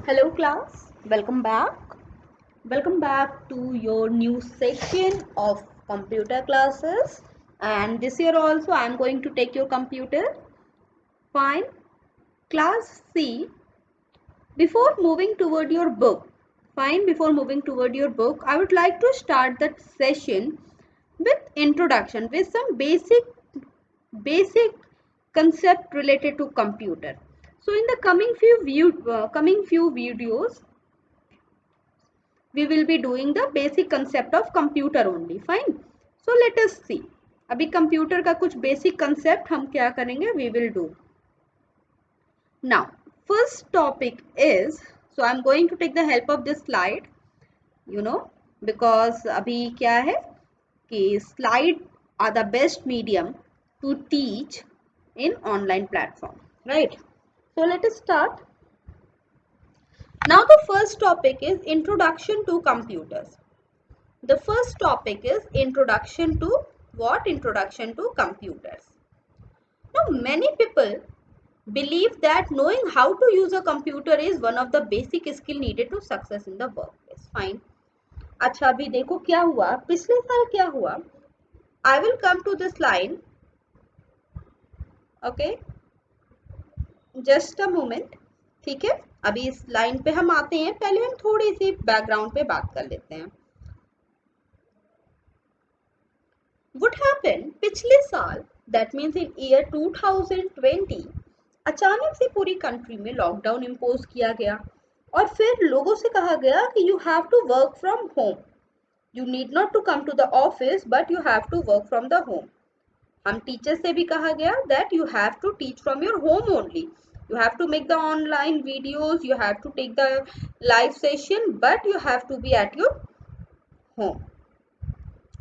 Hello class, welcome back. Welcome back to your new section of computer classes, and this year also I am going to take your computer. Fine. Class C, before moving toward your book, I would like to start that session with introduction with some basic concept related to computer. So in the coming few videos we will be doing the basic concept of computer only. Fine. So let us see. अभी computer का कुछ basic concept हम क्या करेंगे, we will do. Now first topic is, so I'm going to take the help of this slide, because अभी क्या है कि slide are the best medium to teach in online platform, right? So let us start. Now the first topic is introduction to computers. The first topic is introduction to what? Introduction to computers. Now many people believe that knowing how to use a computer is one of the basic skill needed to success in the workplace. Fine. अच्छा अभी देखो क्या हुआ, पिछले साल क्या हुआ. I will come to this line. Okay. Just a moment. ठीक है, अभी इस लाइन पे हम आते हैं. पहले हम थोड़ी सी बैकग्राउंड पे बात कर लेते हैं. What happened पिछले साल, that means in year 2020, अचानक से पूरी कंट्री में लॉकडाउन इम्पोज किया गया और फिर लोगों से कहा गया कि you have to work from home. You need not to come to the office but you have to work from the home. हम टीचर से भी कहा गया that you have to teach from your home only. You have to make the online videos, you have to take the live session, but you have to be at your home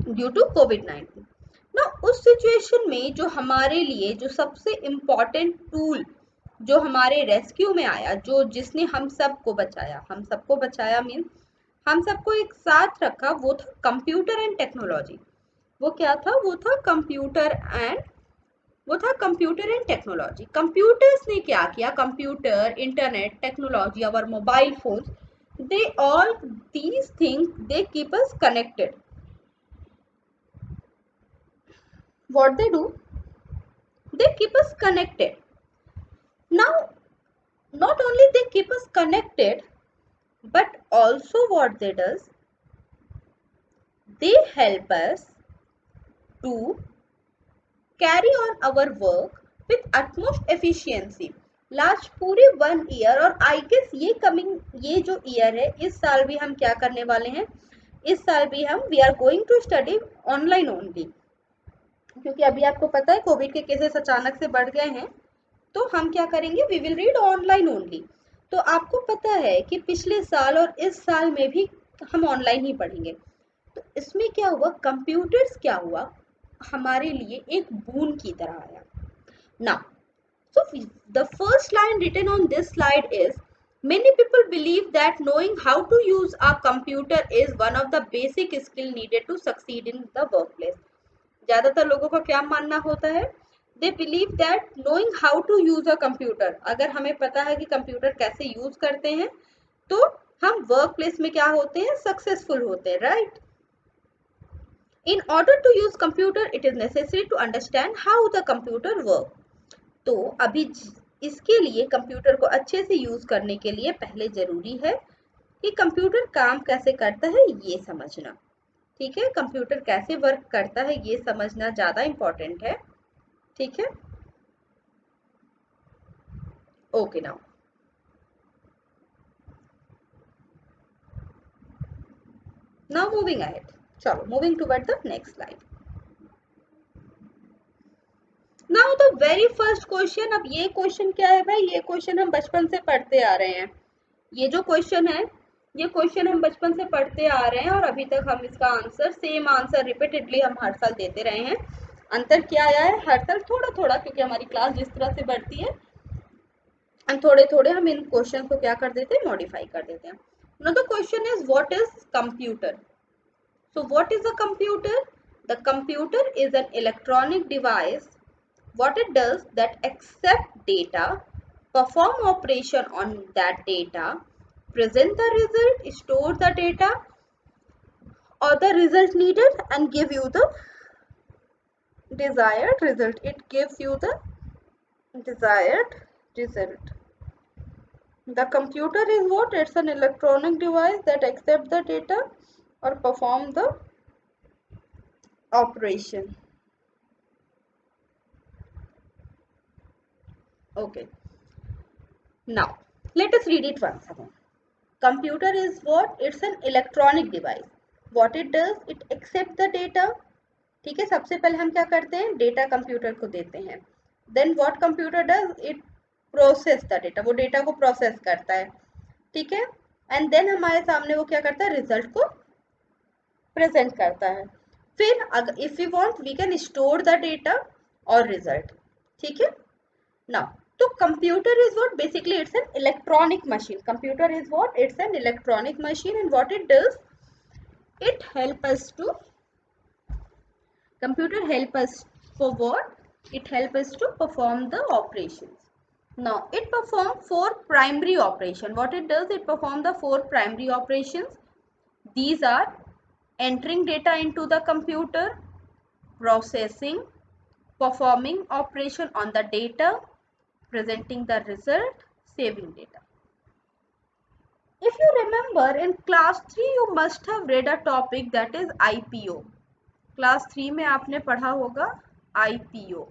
due to कोविड-19. ना उस situation में जो हमारे लिए जो सबसे important tool जो हमारे रेस्क्यू में आया, जो जिसने हम सबको बचाया मीन्स हम सबको एक साथ रखा, वो था कंप्यूटर एंड टेक्नोलॉजी. वो क्या था? वो था कंप्यूटर एंड टेक्नोलॉजी. कंप्यूटर्स ने क्या किया? Computer, internet, technology, our mobile phones, they all these things they keep us connected. What they do? They keep us connected. Now not only they keep us connected, but also what they does, they help us to carry on our work with utmost efficiency. Last पूरे 1 year, और I guess ये जो year है, इस साल भी हम क्या करने वाले हैं, इस साल भी हम we are going to study online only, क्योंकि अभी आपको पता है कोविड के केसेस अचानक से बढ़ गए हैं. तो हम क्या करेंगे, we will read online only. तो आपको पता है कि पिछले साल और इस साल में भी हम ऑनलाइन ही पढ़ेंगे. तो इसमें क्या हुआ, कंप्यूटर्स क्या हुआ, हमारे लिए एक बून की तरह आया. Now so the first line written on this slide is, many people believe that knowing how to use a computer is one of the basic skill needed to succeed in the workplace. ज्यादातर लोगों का क्या मानना होता है, they believe that knowing how to use a computer, अगर हमें पता है कि कंप्यूटर कैसे यूज करते हैं तो हम वर्क प्लेस में क्या होते हैं, सक्सेसफुल होते हैं, right. In order to use computer it is necessary to understand how the computer work. तो अभी इसके लिए कंप्यूटर को अच्छे से यूज करने के लिए पहले जरूरी है कि कंप्यूटर काम कैसे करता है ये समझना. ठीक है, कंप्यूटर कैसे वर्क करता है ये समझना ज्यादा इंपॉर्टेंट है. ठीक है, ओके. Now moving ahead. चलो moving toward the next slide. Now the very first question. अब ये क्वेश्चन क्या है भाई, ये क्वेश्चन हम बचपन से पढ़ते आ रहे हैं. ये जो क्वेश्चन है, ये क्वेश्चन हम बचपन से पढ़ते आ रहे हैं और अभी तक हम इसका आंसर, सेम आंसर रिपीटेडली हम हर साल देते रहे हैं. अंतर क्या आया है, हर साल थोड़ा थोड़ा, क्योंकि हमारी क्लास जिस तरह से बढ़ती है थोड़े थोड़े हम इन क्वेश्चन को क्या कर देते हैं, मॉडिफाई कर देते हैं. Now the question is what is computer. So what is a computer? The computer is an electronic device. What it does, that accept data, perform operation on that data, present the result, store the data or the result needed, and give you the desired result. It gives you the desired result. The computer is what? It's an electronic device that accepts the data or perform the operation. Okay. Now, let us read it once again. Computer is what? It's an electronic device. What it does? It accepts the data. ठीक है, सबसे पहले हम क्या करते हैं? Data computer को देते हैं. Then what computer does? It process the data. वो डेटा को प्रोसेस करता है. ठीक है, एंड देन हमारे सामने वो क्या करता है? रिजल्ट को प्रेजेंट करता है. फिर अगर if you want we can store the data और रिजल्ट. ठीक है. नाउ तो computer is what? Basically it's an electronic machine. Computer is what? It's an electronic machine and what it does? It help us to computer help us for what? It help us to perform the operations. Now it perform 4 primary operation. What it does? It perform the 4 primary operations. These are entering data into the computer, processing, performing operation on the data, presenting the result, saving data. If you remember, in class 3 you must have read a topic that is IPO. Class 3 में आपने पढ़ा होगा IPO.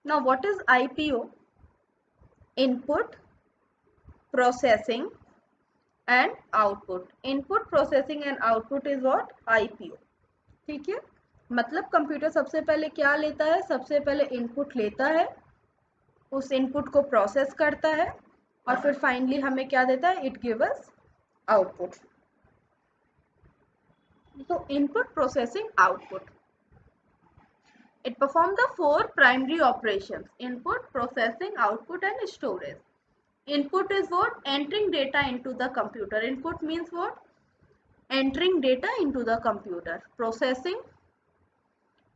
Now what is IPO? Input, processing and output. Input, processing and output is what? IPO. ठीक है, मतलब computer सबसे पहले क्या लेता है? सबसे पहले इनपुट लेता है, उस इनपुट को प्रोसेस करता है और फिर फाइनली हमें क्या देता है? It give us output. तो input, processing, output. It performs the 4 primary operations: input, processing, output and storage. Input is what? Entering data into the computer. Input means what? Entering data into the computer. Processing,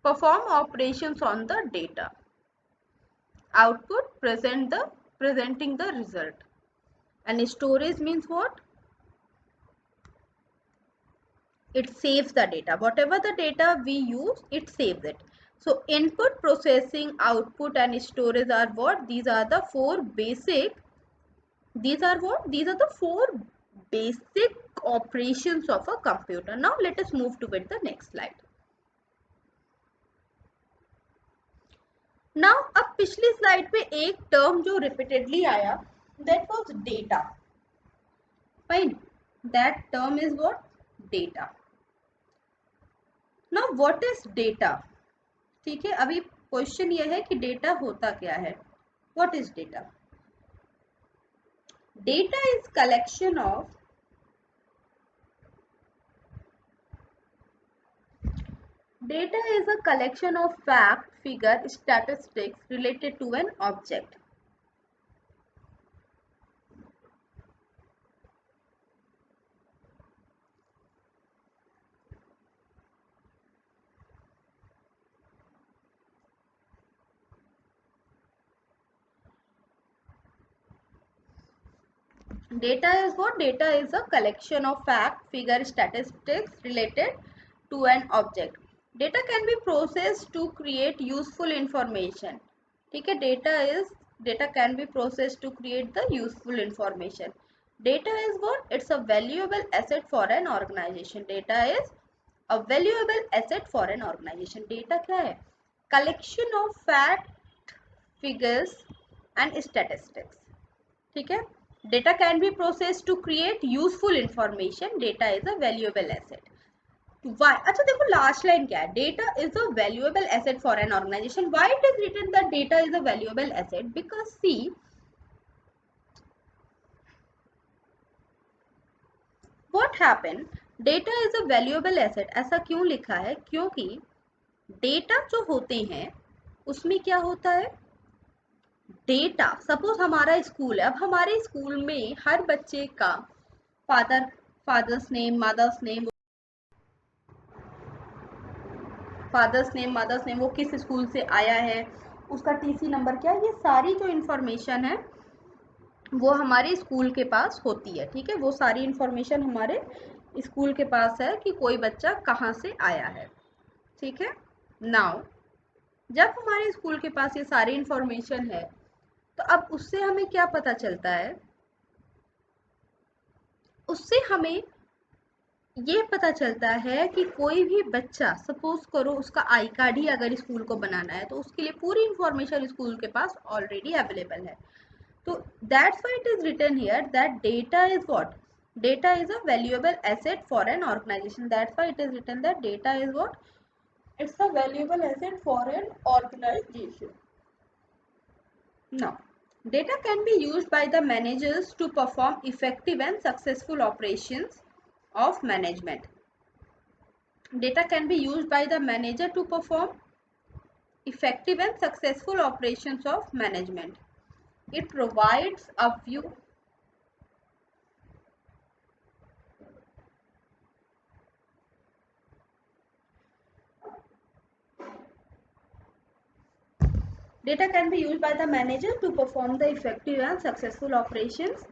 perform operations on the data. Output, presenting the result. And storage means what? It saves the data. Whatever the data we use, it saves it. So input, processing, output and storage are what? These are the 4 basic. These are what? These are the 4 basic operations of a computer. Now let us move to the next slide. Now अब पिछली slide पे एक term जो repeatedly आया, that was data. Fine. That term is what? Data. Now what is data? ठीक है, अभी question ये है कि डेटा होता क्या है? What is data? Data is collection of fact, figure, statistics related to an object. Data is what? Data is a collection of fact, figure, statistics related to an object. Data can be processed to create useful information. ठीक है, data can be processed to create the useful information. Data is what? It's a valuable asset for an organization. Data is a valuable asset for an organization. Data क्या है? Collection of fact, figures and statistics. ठीक है, data can be processed to create useful information. Data is a valuable asset. Why? अच्छा देखो last line क्या है? Data is a valuable asset for an organization. Why it is written that data is a valuable asset? Because see, what happened? Data is a valuable asset. ऐसा क्यों लिखा है? क्योंकि data जो होते हैं उसमें क्या होता है? डेटा, सपोज हमारा स्कूल है, अब हमारे स्कूल में हर बच्चे का father's name, mother's name, father's name, mother's name, वो किस स्कूल से आया है, उसका टीसी नंबर क्या है, ये सारी जो इन्फॉर्मेशन है वो हमारे स्कूल के पास होती है। ठीक है, वो सारी इन्फॉर्मेशन हमारे स्कूल के पास है कि कोई बच्चा कहाँ से आया है। ठीक है, नाउ जब हमारे स्कूल के पास ये सारी इन्फॉर्मेशन है तो अब उससे हमें क्या पता चलता है, उससे हमें ये पता चलता है कि कोई भी बच्चा, सपोज करो उसका आई कार्ड ही अगर स्कूल को बनाना है तो उसके लिए पूरी इंफॉर्मेशन स्कूल के पास ऑलरेडी अवेलेबल है। तो that's why it is written here that data is what, data is a valuable asset for an organisation. That's why it is written that data is what, it's a valuable asset for an organization. Now, data can be used by the managers to perform effective and successful operations of management. Data can be used by the manager to perform effective and successful operations of management. It provides a view. Data can be used by the manager to perform the effective and successful operations.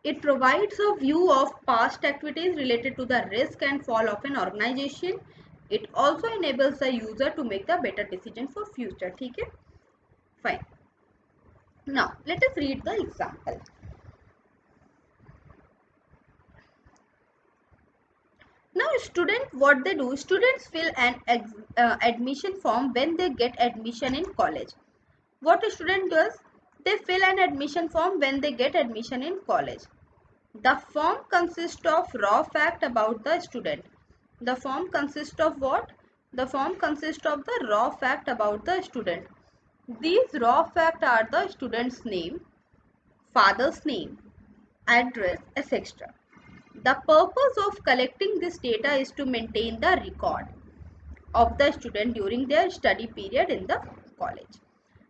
It provides a view of past activities related to the risk and fall of an organization. It also enables the user to make the better decision for future. ठीक है, fine. Now let us read the example. Now student, what they do, students fill an admission form when they get admission in college. What a student does, they fill an admission form when they get admission in college. The form consists of raw fact about the student. The form consists of what? The form consists of the raw fact about the student. These raw facts are the student's name, father's name, address, etc. The purpose of collecting this data is to maintain the record of the student during their study period in the college.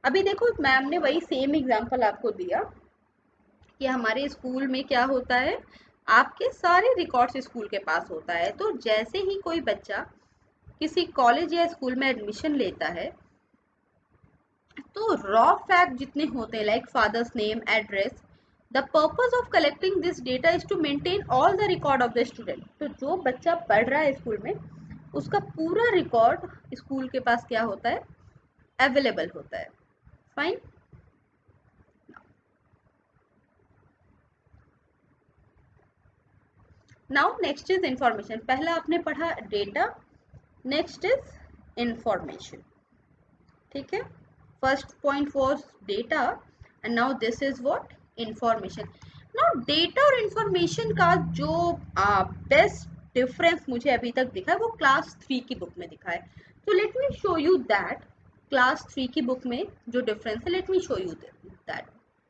अभी देखो ma'am ने वही same example आपको दिया कि हमारे school में क्या होता है, आपके सारे रिकॉर्ड्स स्कूल के पास होता है। तो जैसे ही कोई बच्चा किसी कॉलेज या स्कूल में एडमिशन लेता है तो रॉ फैक्ट जितने होते हैं like father's name, address, the purpose of collecting this data is to maintain all the record of the student. तो जो बच्चा पढ़ रहा है स्कूल में उसका पूरा रिकॉर्ड स्कूल के पास क्या होता है, अवेलेबल होता है। Fine. Now next is information. पहला आपने पढ़ा डेटा, नेक्स्ट इज इंफॉर्मेशन। ठीक है, first point was data and now this is what, information. Now data और इंफॉर्मेशन का जो बेस्ट डिफरेंस मुझे अभी तक दिखा है वो क्लास 3 की बुक में दिखा है। तो let me show you that class 3 की बुक में जो डिफरेंस है, let me show you that.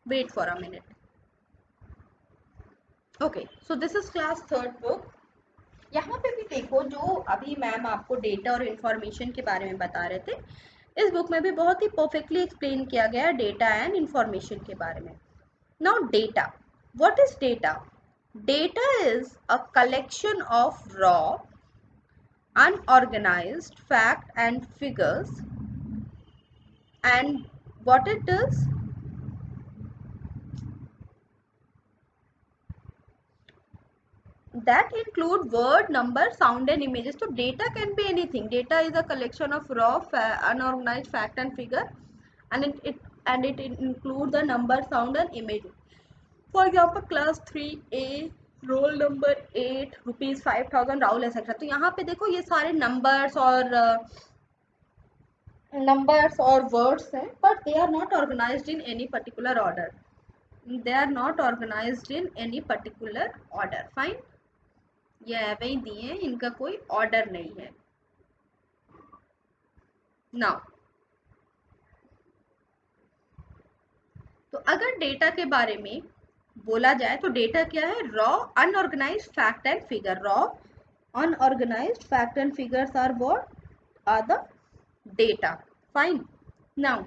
Wait for a minute. Okay, so this is class 3 book. यहाँ पे भी देखो जो अभी मैम आपको डेटा और इंफॉर्मेशन के बारे में बता रहे थे, इस बुक में भी बहुत ही परफेक्टली एक्सप्लेन किया गया है डेटा एंड इंफॉर्मेशन के बारे में। Now data, what is data? Data is a collection of raw unorganized fact and figures, and what it is, that include word, number, sound and images. So data can be anything. Data is a collection of raw unorganized fact and figure, and it include the number, sound and image. For example, class 3A, role number 8, ₹5,000, Rahul etcetera. तो यहाँ पे देखो ये सारे numbers और words हैं, but they are not organised in any particular order. They are not organised in any particular order. Fine, ये ऐवे ही दिए हैं, इनका कोई ऑर्डर नहीं है। नाउ तो अगर डेटा के बारे में बोला जाए तो डेटा क्या है? Raw unorganised fact and figure. Raw unorganised fact and figures are what are the data. Fine. Now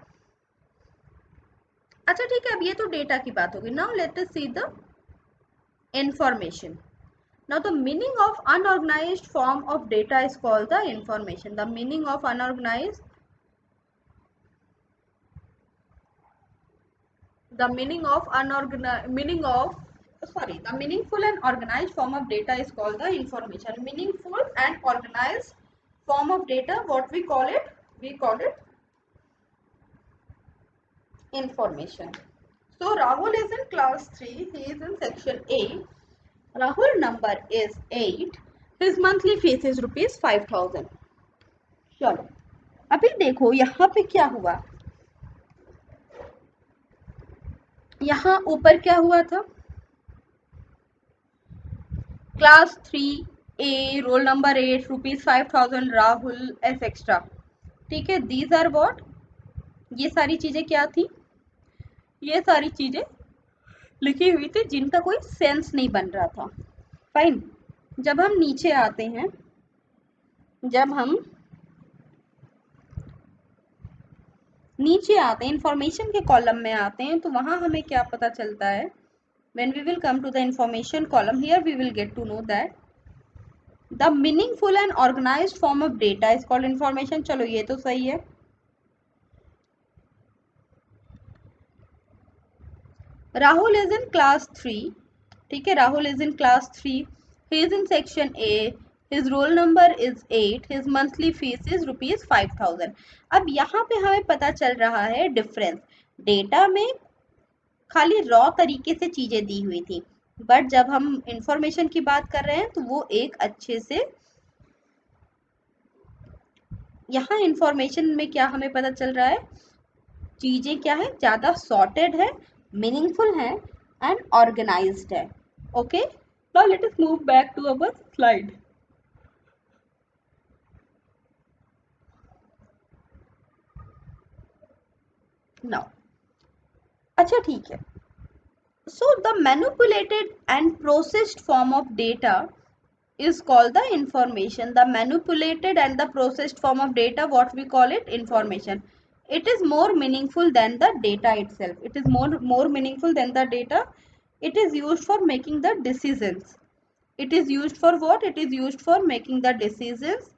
अच्छा ठीक है, अब ये तो डेटा की बात होगी। Now let us see the information. Now the meaning of unorganized form of data is called the information. The meaning of unorganized, the meaningful and organized form of data is called the information. Meaningful and organized form of data, what we call it? We call it information. So Rahul is in class 3, he is in section A. Rahul number is 8, his monthly fees is rupees 5000. चलो अभी देखो यहाँ पे क्या हुआ, यहाँ ऊपर क्या हुआ था, class 3 A roll number 8 rupees 5000 Rahul S extra, ठीक है, दीज आर व्हाट, ये सारी चीजें क्या थी, ये सारी चीजें लिखी हुई थी जिनका कोई सेंस नहीं बन रहा था। फाइन, जब हम नीचे आते हैं, जब हम नीचे आते हैं इंफॉर्मेशन के कॉलम में आते हैं, तो वहां हमें क्या पता चलता है, when we will come to the information column, here we will get to know that the meaningful and organized form of data is called information. चलो ये तो सही है। राहुल इज इन क्लास 3, ठीक है, Rahul is in class 3, he is in section A, his roll number is 8, his monthly fees is rupees 5000। अब यहाँ पे हमें पता चल रहा है डिफरेंस, डेटा में खाली रॉ तरीके से चीजें दी हुई थी, बट जब हम इंफॉर्मेशन की बात कर रहे हैं तो वो एक अच्छे से, यहाँ इंफॉर्मेशन में क्या हमें पता चल रहा है, चीजें क्या है, ज्यादा सॉर्टेड है, मीनिंगफुल है एंड ऑर्गेनाइज्ड है। Okay, now let us move back to our slide. Now अच्छा ठीक है, so the manipulated and processed form of data is called the information. The manipulated and the processed form of data, what we call it, information. It is more meaningful than the data itself. It is more meaningful than the data. It is used for making the decisions. It is used for what? It is used for making the decisions.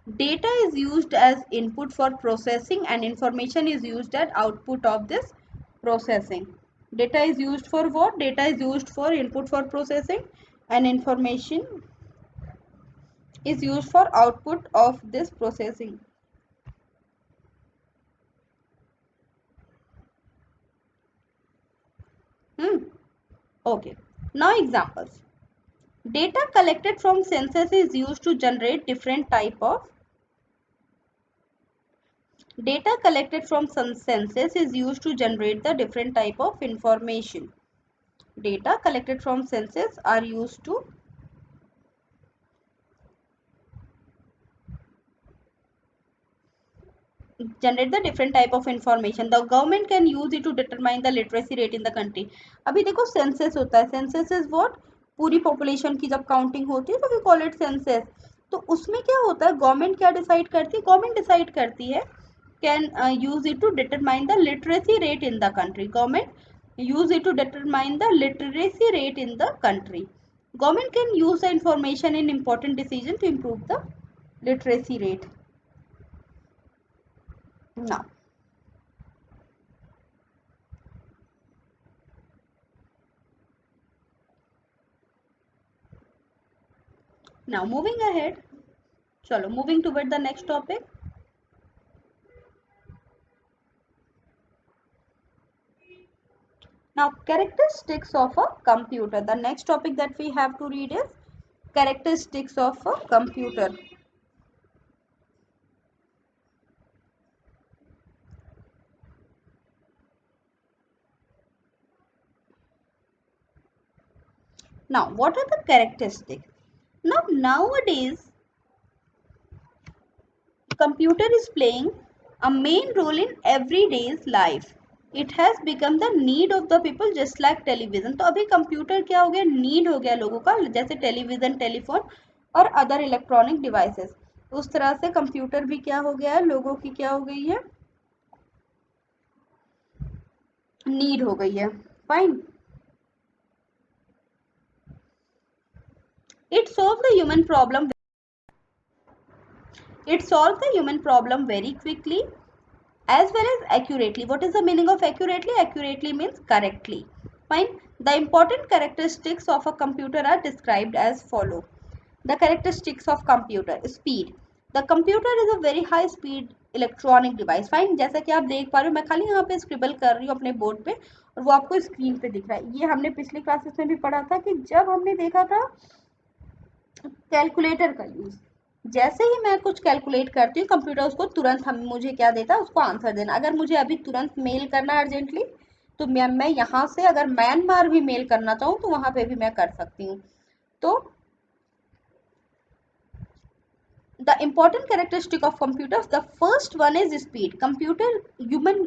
Data is used as input for processing and information is used as output of this processing. Data is used for what? Data is used for input for processing and information is used for output of this processing. Okay. Now examples. Data collected from census is used to generate different type of data collected from some census is used to generate the different type of information. Data collected from census are used to generate the different type of information. The government can use it to determine the literacy rate in the country. अभी देखो census होता है, census is what, पूरी population की जब counting होती है तो we call it census. तो उसमें क्या होता है, गवर्नमेंट क्या डिसाइड करती है, गवर्नमेंट डिसाइड करती है can use it to determine the literacy rate in the country. Government use it to determine the literacy rate in the country. Government can use the information in important decision to improve the literacy rate. Now moving ahead, chalo moving toward the next topic. Now characteristics of a computer. The next topic that we have to read is characteristics of a computer. Now what are the characteristics? Now nowadays computer is playing a main role in everyday's life. It has become the need of the people just like television. तो अभी computer क्या हो गया, need हो गया लोगों का, जैसे टेलीविजन, टेलीफोन और अदर इलेक्ट्रॉनिक डिवाइसेस, उस तरह से कंप्यूटर भी क्या हो गया है, लोगों की क्या हो गई है, नीड हो गई है। Fine, It solves the human problem. It solves the human problem very quickly as well as accurately. What is the meaning of accurately? Accurately means correctly. Fine. The important characteristics of a computer are described as follow. The characteristics of computer: speed. The computer is a very high speed electronic device. Fine, जैसा कि आप देख पा रहे हो, मैं खाली यहाँ पे स्क्रिबल कर रही हूँ अपने बोर्ड पे और वो आपको स्क्रीन पे दिख रहा है. ये हमने पिछले क्लासेस में भी पढ़ा था कि जब हमने देखा था कैलकुलेटर का यूज. जैसे ही मैं कुछ कैलकुलेट करती हूँ, कंप्यूटर उसको तुरंत हम मुझे क्या देता है, उसको आंसर देना. अगर मुझे अभी तुरंत मेल करना है अर्जेंटली, तो मैं यहाँ से अगर म्यांमार भी मेल करना चाहूँ तो वहां पे भी मैं कर सकती हूँ. तो the important characteristic of computers, the first one is speed. computer human,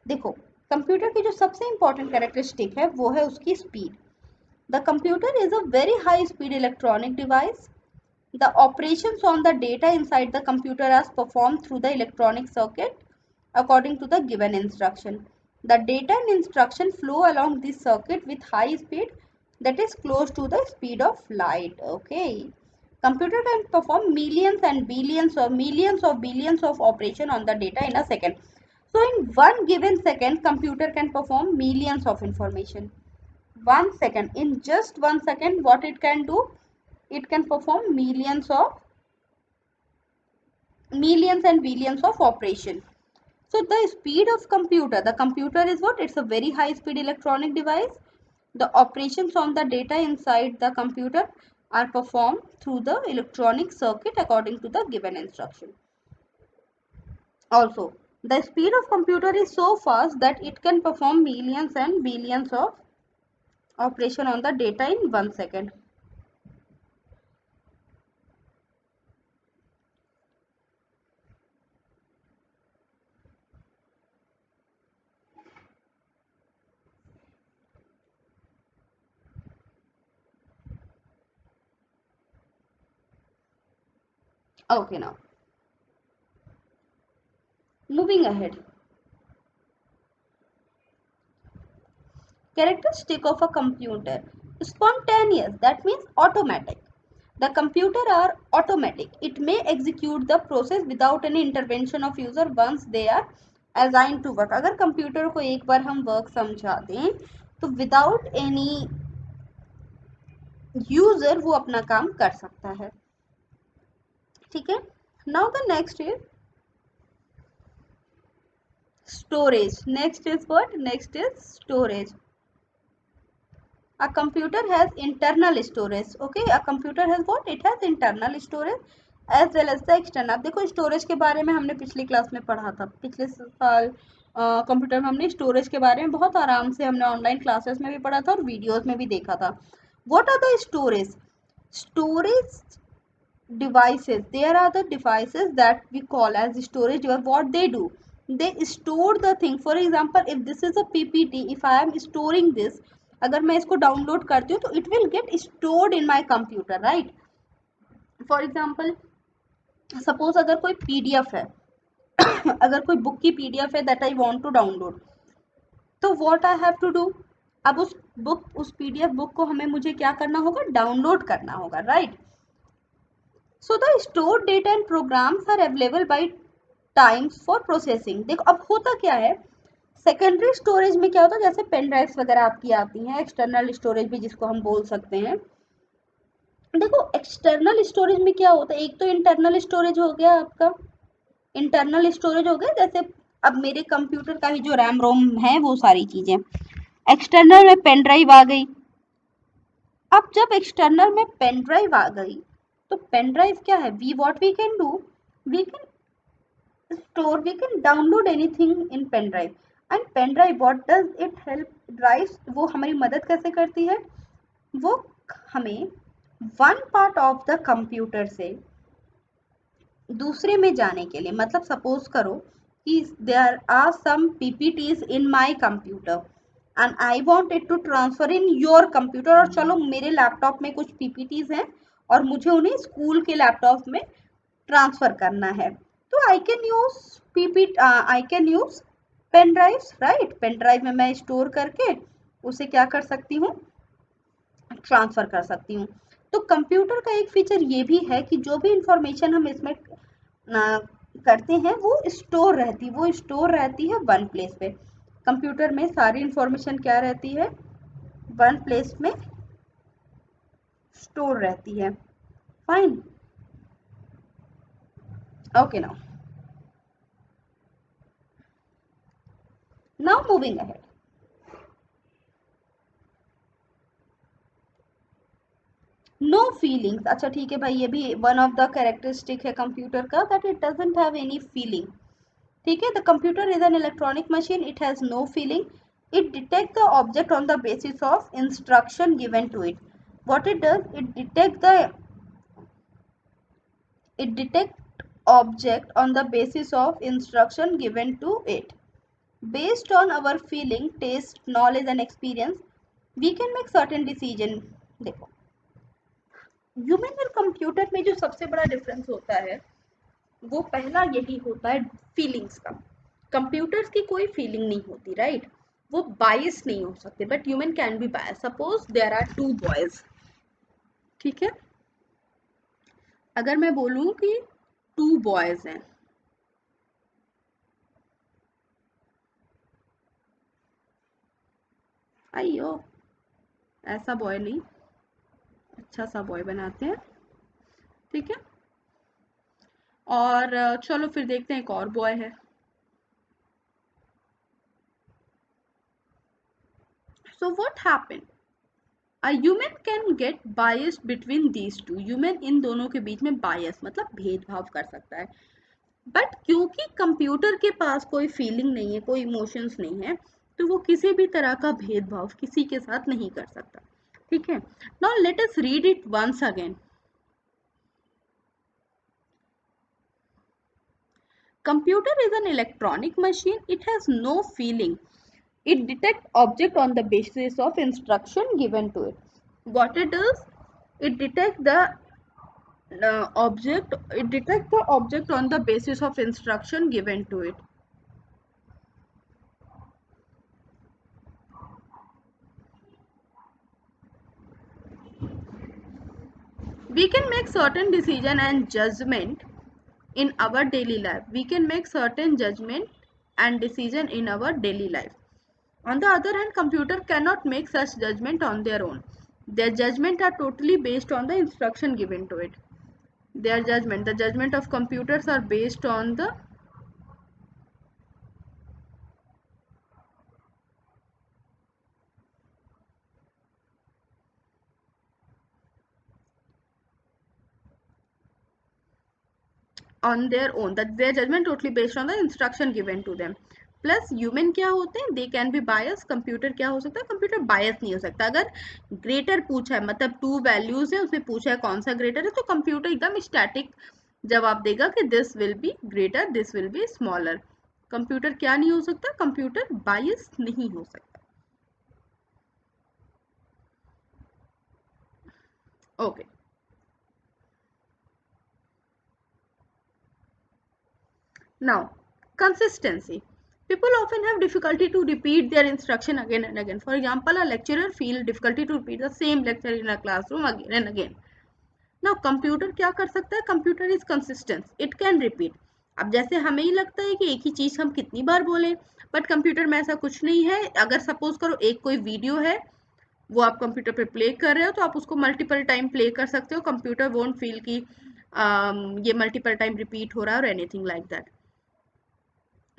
देखो, कंप्यूटर की जो सबसे इंपॉर्टेंट कैरेक्टरिस्टिक है वो है उसकी speed. The computer is a very high speed electronic device. The operations on the data inside the computer are performed through the electronic circuit according to the given instruction. The data and instruction flow along this circuit with high speed that is close to the speed of light. Okay. Computer can perform millions of billions of operation on the data in a second. So in one given second, computer can perform millions of information. 1 second, in just 1 second, what it can do? It can perform millions and billions of operation. So the speed of computer, the computer is what? It's a very high speed electronic device. The operations on the data inside the computer are performed through the electronic circuit according to the given instruction. Also, the speed of computer is so fast that it can perform millions and billions of operation on the data in 1 second. Okay, now moving ahead. Characteristic of a computer: spontaneous, that means automatic. The computer are automatic. It may execute the process without any intervention of user once they are assigned to work. अगर computer को एक बार हम work समझा दें तो without any user वो अपना काम कर सकता है. ठीक है. Now the next is storage. Next is what? Next is storage. A computer has internal storage. Okay, a computer has what? It has internal storage as well as the external. अब देखो स्टोरेज के बारे में हमने पिछली class में पढ़ा था. पिछले साल कंप्यूटर में हमने स्टोरेज के बारे में बहुत आराम से हमने ऑनलाइन क्लासेस में भी पढ़ा था और वीडियोस में भी देखा था. What are the storage? Storage devices, there are the devices that we call as storage device. What they do, they store the thing. For example, if this is a ppt, if I am storing this, अगर मैं इसको download करती हूँ तो it will get stored in my computer, right? For example, suppose अगर कोई pdf है अगर कोई बुक की pdf है that I want to download, तो what I have to do? अब उस pdf बुक को मुझे क्या करना होगा? डाउनलोड करना होगा, right? So the stored data and programs are available by times for processing. देखो अब होता क्या है, सेकेंडरी स्टोरेज में क्या होता है, जैसे पेन ड्राइव्स वगैरह आपकी आती हैं, एक्सटर्नल स्टोरेज भी जिसको हम बोल सकते हैं. देखो एक्सटर्नल स्टोरेज में क्या होता है, एक तो इंटरनल स्टोरेज हो गया आपका, इंटरनल स्टोरेज हो गया, जैसे अब मेरे कंप्यूटर का ही जो रैम रोम है वो सारी चीजें. एक्सटर्नल में पेन ड्राइव आ गई. अब जब एक्सटर्नल में पेन ड्राइव आ गई तो पेन ड्राइव क्या है, we can do, we can store, we can download anything in pen drive. And pen drive what does it help drive, वो हमारी मदद कैसे करती है, वो हमें one part of the computer से दूसरे में जाने के लिए, मतलब सपोज करो कि there are some PPTs in my computer and I want it to transfer in your computer. और चलो मेरे लैपटॉप में कुछ पीपीटीज हैं और मुझे उन्हें स्कूल के लैपटॉप में ट्रांसफर करना है, तो I can use pen drive, right? Pen drive में मैं स्टोर करके उसे क्या कर सकती हूँ, ट्रांसफर कर सकती हूँ. तो कंप्यूटर का एक फीचर ये भी है कि जो भी इंफॉर्मेशन हम इसमें करते हैं वो स्टोर रहती है वन प्लेस पे। कंप्यूटर में सारी इंफॉर्मेशन क्या रहती है, वन प्लेस में स्टोर रहती है। Fine, okay. Now moving ahead, no feelings. अच्छा ठीक है भाई, ये भी वन ऑफ द कैरेक्टरिस्टिक है कंप्यूटर का, that it doesn't have any feeling. ठीक है, the computer is an electronic machine, it has no feeling, it detect the object on the basis of instruction given to it. What it does, it detect object on the basis of instruction given to it. Based on our feeling, taste, knowledge and experience, we can make certain decision। देखो, human और computer में जो सबसे बड़ा difference होता है वो पहला यही होता है फीलिंग्स का। कंप्यूटर्स की कोई फीलिंग नहीं होती, राइट? वो बायस नहीं हो सकते, but human can be bias. Suppose there are two boys, ठीक है, अगर मैं बोलूं कि टू बॉयज हैं, आइयो ऐसा बॉय नहीं, अच्छा सा बॉय बनाते हैं, ठीक है। और चलो फिर देखते हैं एक और बॉय है। So what happen, a human can get bias between these two. Human इन दोनों के बीच में बायस मतलब भेदभाव कर सकता है, बट क्योंकि कंप्यूटर के पास कोई फीलिंग नहीं है, कोई इमोशंस नहीं है, तो वो किसी भी तरह का भेदभाव किसी के साथ नहीं कर सकता। ठीक है, now let us read it once again. Computer is an electronic machine. It has no feeling. It detects object on the basis of instruction given to it. What it does, it detects the object. It detects the object on the basis of instruction given to it. We can make certain decision and judgment in our daily life. We can make certain judgment and decision in our daily life. On the other hand, computer cannot make such judgment on their own. Their judgment are totally based on the instruction given to it. Their judgment, the judgment of computers are based on the on their own, that their judgment totally based on the instruction given to them. Plus human क्या होते हैं, they can be bias. Computer क्या हो सकता है, computer बायस नहीं हो सकता। अगर ग्रेटर पूछा है, मतलब टू वैल्यूज है, उसमें पूछा है कौन सा ग्रेटर है, तो कंप्यूटर एकदम स्टैटिक जवाब देगा कि this will be greater, this will be smaller. Computer क्या नहीं हो सकता, कंप्यूटर बायस नहीं हो सकता। Okay, now consistency. People often have difficulty to repeat their instruction again and again. For example, a lecturer feel difficulty to repeat the same lecture in a classroom again and again. Now computer क्या कर सकता है, computer is consistent, it can repeat. अब जैसे हमें ही लगता है कि एक ही चीज हम कितनी बार बोले, बट कंप्यूटर में ऐसा कुछ नहीं है। अगर सपोज करो एक कोई वीडियो है, वो आप कंप्यूटर पे प्ले कर रहे हो, तो आप उसको मल्टीपल टाइम प्ले कर सकते हो। कंप्यूटर वोंट फील कि ये मल्टीपल टाइम रिपीट हो रहा है और anything like that.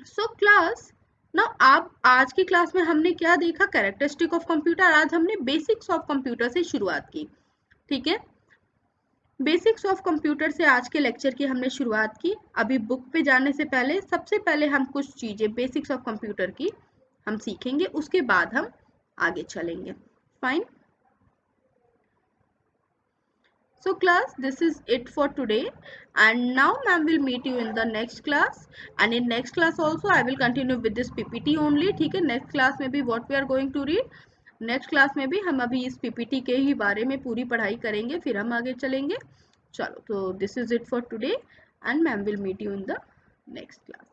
So class, ना आप आज की क्लास में हमने क्या देखा, कैरेक्टरिस्टिक ऑफ कंप्यूटर। आज हमने बेसिक्स ऑफ कंप्यूटर से शुरुआत की, ठीक है। बेसिक्स ऑफ कंप्यूटर से आज के लेक्चर की हमने शुरुआत की। अभी बुक पे जाने से पहले सबसे पहले हम कुछ चीजें बेसिक्स ऑफ कंप्यूटर की हम सीखेंगे, उसके बाद हम आगे चलेंगे। Fine. So class, this is it for today, and now ma'am will meet you in the next class, and in next class also I will continue with this PPT only, ठीक है। next class में भी what we are going to read, next class में भी हम अभी इस PPT के ही बारे में पूरी पढ़ाई करेंगे, फिर हम आगे चलेंगे। चलो, तो this is it for today and ma'am will meet you in the next class.